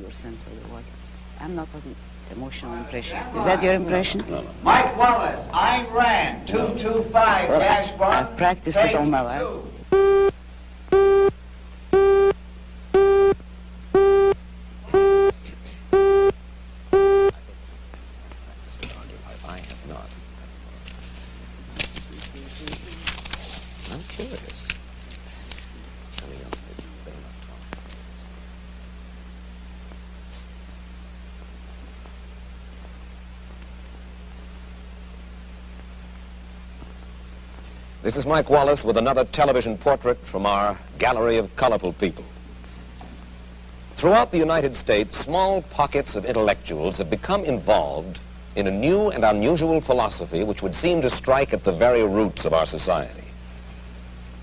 your sense of the word. I'm not an emotional impression. Is that your impression? No, no. Mike Wallace, Айн Рэнд, 225-1. I've practiced it all my life. I have not. I'm curious. This is Mike Wallace with another television portrait from our gallery of colorful people. Throughout the United States, small pockets of intellectuals have become involved in a new and unusual philosophy which would seem to strike at the very roots of our society.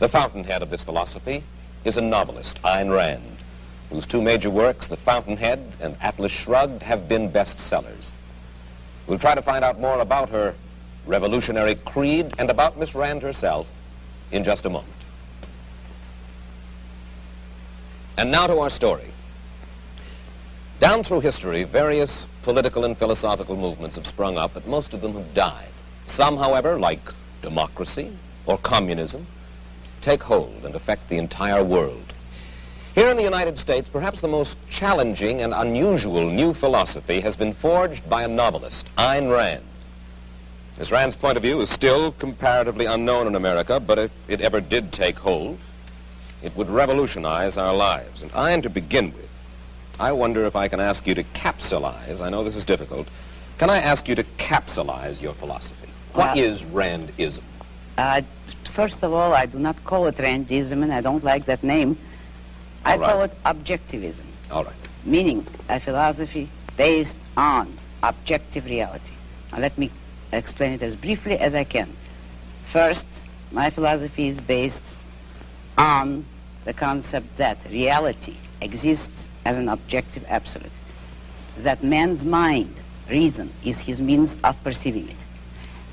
The fountainhead of this philosophy is a novelist, Айн Рэнд, whose two major works, The Fountainhead and Atlas Shrugged, have been bestsellers. We'll try to find out more about her revolutionary creed and about Miss Рэнд herself in just a moment. And now to our story. Down through history, various political and philosophical movements have sprung up, but most of them have died. Some, however, like democracy or communism, take hold and affect the entire world. Here in the United States, perhaps the most challenging and unusual new philosophy has been forged by a novelist, Айн Рэнд. Miss Rand's point of view is still comparatively unknown in America, but if it ever did take hold, it would revolutionize our lives. And Айн, to begin with, I wonder if I can ask you to capsulize, I know this is difficult, can I ask you to capsulize your philosophy? What is Randism? First of all, I do not call it Randism, and I don't like that name. I call it objectivism. All right. Meaning a philosophy based on objective reality. Now let me explain it as briefly as I can. First, my philosophy is based on the concept that reality exists as an objective absolute, that man's mind, reason, is his means of perceiving it,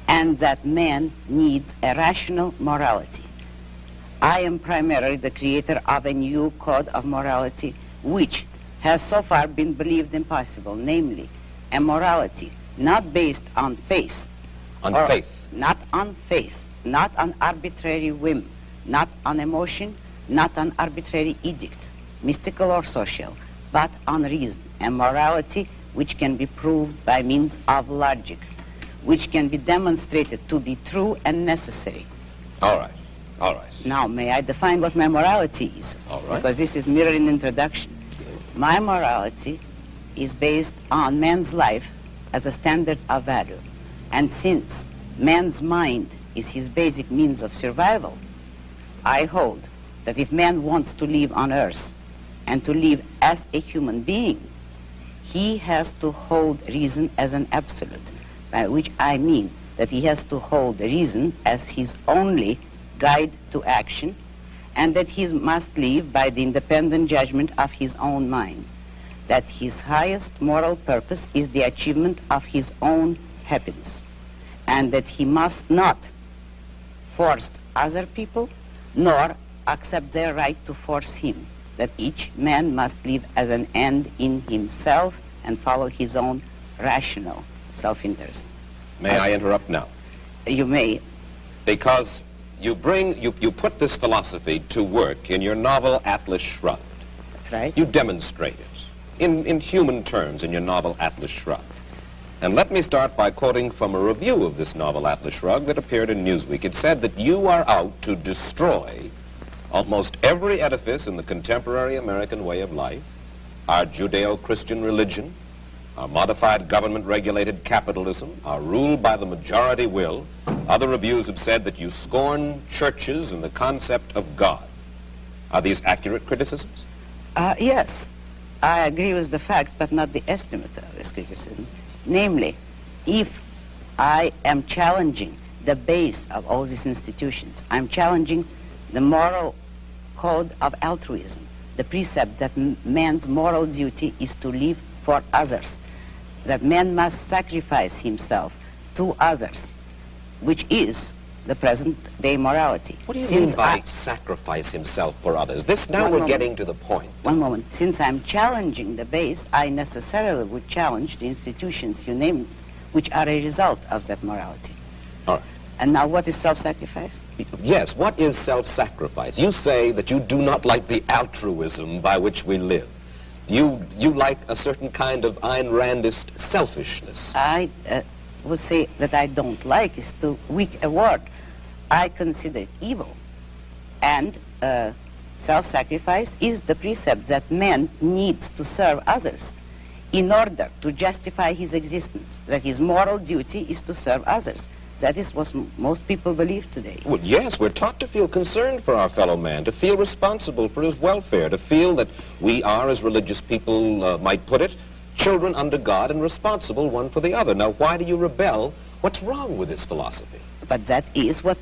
and that man needs a rational morality. I am primarily the creator of a new code of morality which has so far been believed impossible, namely a morality not based on faith. On faith? Not on faith, not on arbitrary whim, not on emotion, not on arbitrary edict, mystical or social, but on reason, a morality which can be proved by means of logic, which can be demonstrated to be true and necessary. All right, all right. Now, may I define what my morality is? All right. Because this is merely an introduction. My morality is based on man's life as a standard of value. And since man's mind is his basic means of survival, I hold that if man wants to live on earth and to live as a human being, he has to hold reason as an absolute, by which I mean that he has to hold reason as his only guide to action, and that he must live by the independent judgment of his own mind, that his highest moral purpose is the achievement of his own happiness, and that he must not force other people nor accept their right to force him, that each man must live as an end in himself and follow his own rational self-interest. May I interrupt now? You may. Because you put this philosophy to work in your novel Atlas Shrugged. That's right. You demonstrate it in human terms in your novel Atlas Shrugged. And let me start by quoting from a review of this novel Atlas Shrugged that appeared in Newsweek. It said that you are out to destroy almost every edifice in the contemporary American way of life, our Judeo-Christian religion, our modified government-regulated capitalism, our rule by the majority will. Other reviews have said that you scorn churches and the concept of God. Are these accurate criticisms? Yes, I agree with the facts, but not the estimate of this criticism. Namely, if I am challenging the base of all these institutions, I'm challenging the moral code of altruism, the precept that man's moral duty is to live for others, that man must sacrifice himself to others, which is the present-day morality. What do you mean by sacrifice himself for others? This now we're getting to the point. One moment. Since I'm challenging the base, I necessarily would challenge the institutions you named, which are a result of that morality. All right. And now what is self-sacrifice? Yes, what is self-sacrifice? You say that you do not like the altruism by which we live. You like a certain kind of Ayn Randist selfishness. I would say that I don't like is too weak a word. I consider it evil. And self-sacrifice is the precept that man needs to serve others in order to justify his existence, that his moral duty is to serve others. That is what most people believe today. Well, yes, we're taught to feel concerned for our fellow man, to feel responsible for his welfare, to feel that we are, as religious people might put it, children under God and responsible one for the other. Now, why do you rebel? What's wrong with this philosophy? But that is what,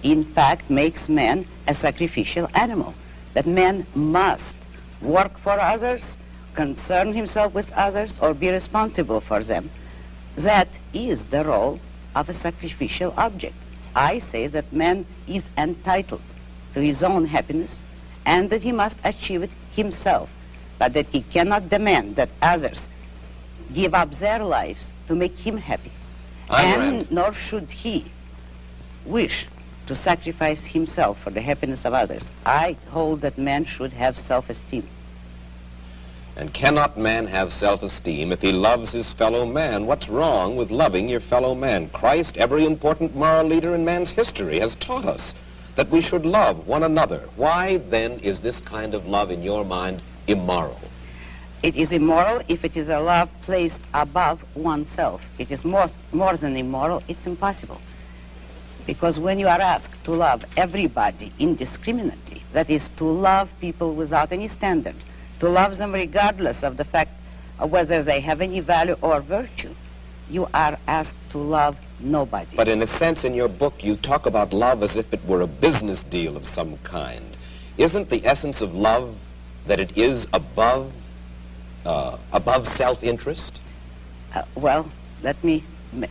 in fact, makes man a sacrificial animal. That man must work for others, concern himself with others, or be responsible for them. That is the role of a sacrificial object. I say that man is entitled to his own happiness and that he must achieve it himself, but that he cannot demand that others give up their lives to make him happy. And nor should he wish to sacrifice himself for the happiness of others. I hold that man should have self-esteem. And cannot man have self-esteem if he loves his fellow man? What's wrong with loving your fellow man? Christ, every important moral leader in man's history, has taught us that we should love one another. Why, then, is this kind of love, in your mind, immoral? It is immoral if it is a love placed above oneself. It is more than immoral, it's impossible. Because when you are asked to love everybody indiscriminately, that is, to love people without any standard, to love them regardless of the fact of whether they have any value or virtue, you are asked to love nobody. But in a sense, in your book, you talk about love as if it were a business deal of some kind. Isn't the essence of love that it is above self-interest? Well, let me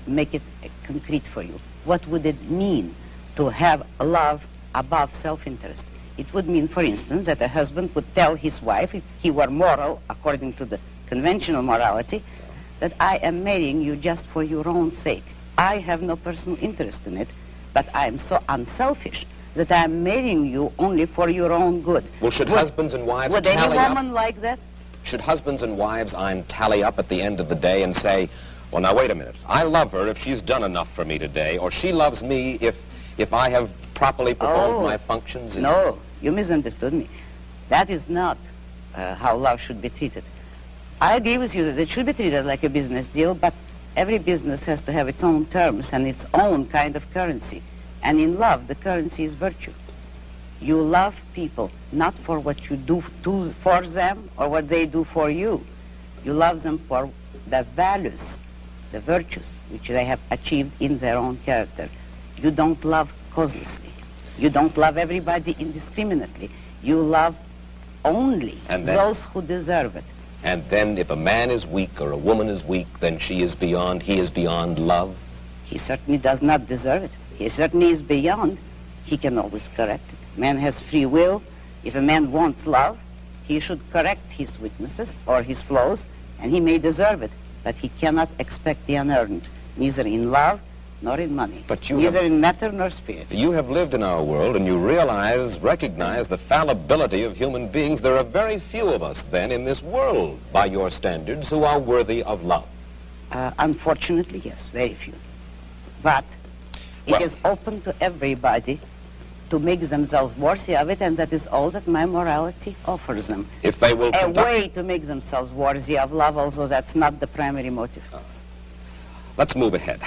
make it concrete for you. What would it mean to have love above self-interest? It would mean, for instance, that a husband would tell his wife, if he were moral, according to the conventional morality, that I am marrying you just for your own sake. I have no personal interest in it, but I am so unselfish that I am marrying you only for your own good. Well, should husbands and wives would tally any woman up? like that? Should husbands and wives tally up at the end of the day and say, well, now, wait a minute. I love her if she's done enough for me today, or she loves me if I have properly performed my functions? No, you misunderstood me. That is not how love should be treated. I agree with you that it should be treated like a business deal, but every business has to have its own terms and its own kind of currency. And in love, the currency is virtue. You love people not for what you do for them or what they do for you. You love them for the values, the virtues which they have achieved in their own character. You don't love causelessly. You don't love everybody indiscriminately. You love only those who deserve it. And then if a man is weak or a woman is weak, then he is beyond love? He certainly does not deserve it. He certainly is beyond. He can always correct it. Man has free will. If a man wants love, he should correct his weaknesses or his flaws, and he may deserve it. But he cannot expect the unearned, neither in love nor in money, neither in matter nor spirit. You have lived in our world, and you recognize the fallibility of human beings. There are very few of us, then, in this world, by your standards, who are worthy of love. Unfortunately, yes, very few. But it is open to everybody to make themselves worthy of it, and that is all that my morality offers them. If they will a way to make themselves worthy of love, although that's not the primary motive. Let's move ahead.